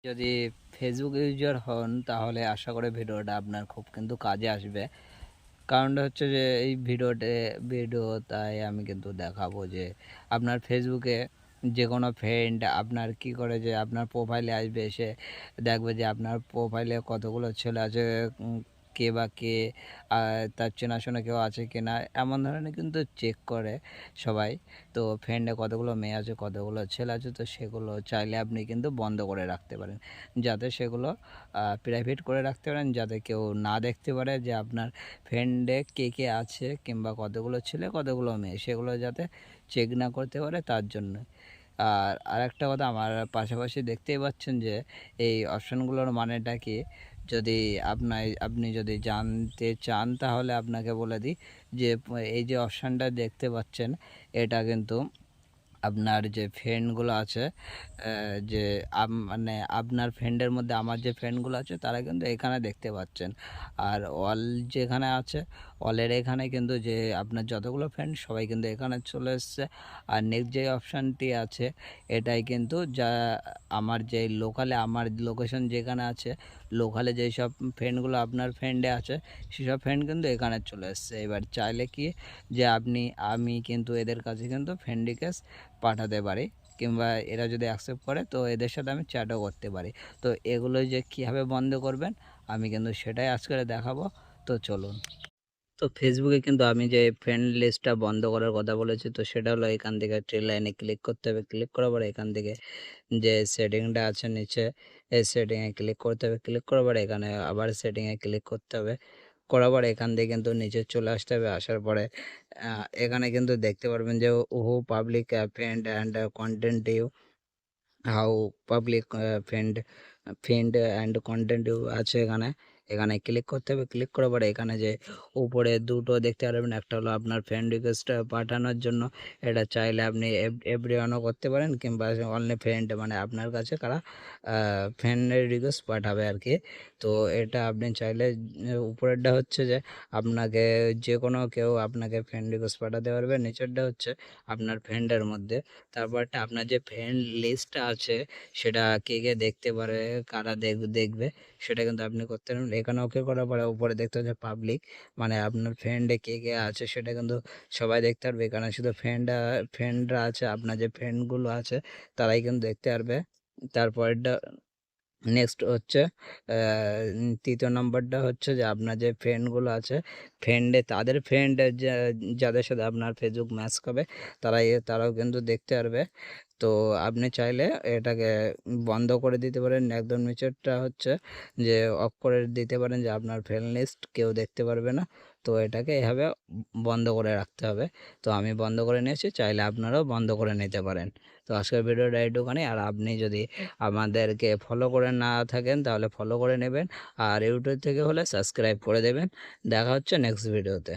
যদি Facebook user হন তাহলে আশা করি ভিডিওটা আপনার খুব কিন্তু কাজে আসবে। কারণটা হচ্ছে যে এই ভিডিওটায় আমি কিন্তু দেখাবো যে আপনার ফেসবুকে যে কোনো ফ্রেন্ড আপনার কি করে, যে আপনার প্রোফাইলে আসবে, এসে দেখবে যে আপনার প্রোফাইলে কতগুলো ছেলে আছে, কে বা কে তার চেনাশোনা কেউ আছে কি না, এমন ধরনের কিন্তু চেক করে সবাই। তো ফ্রেন্ডে কতগুলো মেয়ে আছে, কতগুলো ছেলে আছে, তো সেগুলো চাইলে আপনি কিন্তু বন্ধ করে রাখতে পারেন, যাতে সেগুলো প্রাইভেট করে রাখতে পারেন, যাতে কেউ না দেখতে পারে যে আপনার ফ্রেন্ডে কে কে আছে কিংবা কতগুলো ছেলে কতগুলো মেয়ে, সেগুলো যাতে চেক না করতে পারে তার জন্য। আর আরেকটা কথা, আমার পাশাপাশি দেখতেই পাচ্ছেন যে এই অপশানগুলোর মানেটা কি। যদি আপনি যদি জানতে চান তাহলে আপনাকে বলে দিই যে এই যে অপশানটা দেখতে পাচ্ছেন, এটা কিন্তু আপনার যে ফ্রেন্ডগুলো আছে, যে মানে আপনার ফ্রেন্ডের মধ্যে আমার যে ফ্রেন্ডগুলো আছে তারা কিন্তু এখানে দেখতে পাচ্ছেন। আর অল যেখানে আছে, অলের এখানে কিন্তু যে আপনার যতগুলো ফ্রেন্ড সবাই কিন্তু এখানে চলে এসছে। আর নেক্সট যে অপশানটি আছে, এটাই কিন্তু যা আমার যে লোকালে, আমার লোকেশন যেখানে আছে, লোকালে যেই সব ফ্রেন্ডগুলো আপনার ফ্রেন্ডে আছে সেসব ফ্রেন্ড কিন্তু এখানে চলে এসছে। এবার চাইলে কি যে আমি কিন্তু এদের কাছে কিন্তু ফ্রেন্ড রিকোয়েস্ট পাঠাতে পারি, কিংবা এরা যদি অ্যাকসেপ্ট করে তো এদের সাথে আমি চ্যাটও করতে পারি। তো এগুলো যে কীভাবে বন্ধ করবেন আমি কিন্তু সেটাই আজকে দেখাবো। তো চলুন। তো ফেসবুকে কিন্তু আমি যে ফ্রেন্ড লিস্টটা বন্ধ করার কথা বলেছি, তো সেটা হলো এখান থেকে থ্রি লাইনে ক্লিক করতে হবে। ক্লিক করার পরে এখান থেকে যে সেটিংটা আছে নিচে, এই সেটিংয়ে ক্লিক করতে হবে। ক্লিক করার পরে এখানে আবার সেটিংয়ে ক্লিক করতে হবে। করার পরে এখান থেকে কিন্তু নিচে চলে আসতে হবে। আসার পরে এখানে কিন্তু দেখতে পারবেন যে who public friend and content you, how public friend and content you আছে এখানে। এখানে ক্লিক করতে হবে। ক্লিক করার পরে এখানে যে উপরে দুটো দেখতে পারবেন, একটা হলো আপনার ফ্রেন্ড রিকোয়েস্ট পাঠানোর জন্য, এটা চাইলে আপনি এভরিওয়ানও করতে পারেন, কিংবা অনলি ফ্রেন্ড মানে আপনার কাছে কারা ফ্রেন্ডের রিকোয়েস্ট পাঠাবে আর কি। তো এটা আপনি চাইলে উপরেরটা হচ্ছে যে আপনাকে যে কোনো কেউ আপনাকে ফ্রেন্ড রিকোয়েস্ট পাঠাতে পারবে, নিচেরটা হচ্ছে আপনার ফ্রেন্ডের মধ্যে। তারপরটা আপনার যে ফ্রেন্ড লিস্টটা আছে সেটা কে কে দেখতে পারে, কারা দেখবে, সেটা কিন্তু আপনি করতে পারেন। এখানে ওকে করার পরে উপরে দেখতে হচ্ছে পাবলিক, মানে আপনার ফ্রেন্ডে কে কে আছে সেটা কিন্তু সবাই দেখতে পারবে। এখানে শুধু ফ্রেন্ডরা আছে, আপনার যে ফ্রেন্ডগুলো আছে তারাই কিন্তু দেখতে পারবে। তারপরেরটা নেক্সট হচ্ছে তৃতীয় নম্বরটা হচ্ছে যে আপনার যে ফ্রেন্ডগুলো আছে, তাদের ফ্রেন্ড যাদের সাথে আপনার ফেসবুক ম্যাচ হবে তারাও কিন্তু দেখতে পারবে। তো আপনি চাইলে এটাকে বন্ধ করে দিতে পারেন। একদম নিচেরটা হচ্ছে যে অফ করে দিতে পারেন, যে আপনার ফ্রেন্ড লিস্ট কেউ দেখতে পারবে না। তো এটাকে এভাবে বন্ধ করে রাখতে হবে। তো আমি বন্ধ করে নিয়েছি, চাইলে আপনারাও বন্ধ করে নিতে পারেন। তো আজকের ভিডিওটা এইটুখানি। আর আপনি যদি আমাদেরকে ফলো করে না থাকেন তাহলে ফলো করে নেবেন, আর ইউটিউব থেকে হলে সাবস্ক্রাইব করে দেবেন। দেখা হচ্ছে নেক্সট ভিডিওতে।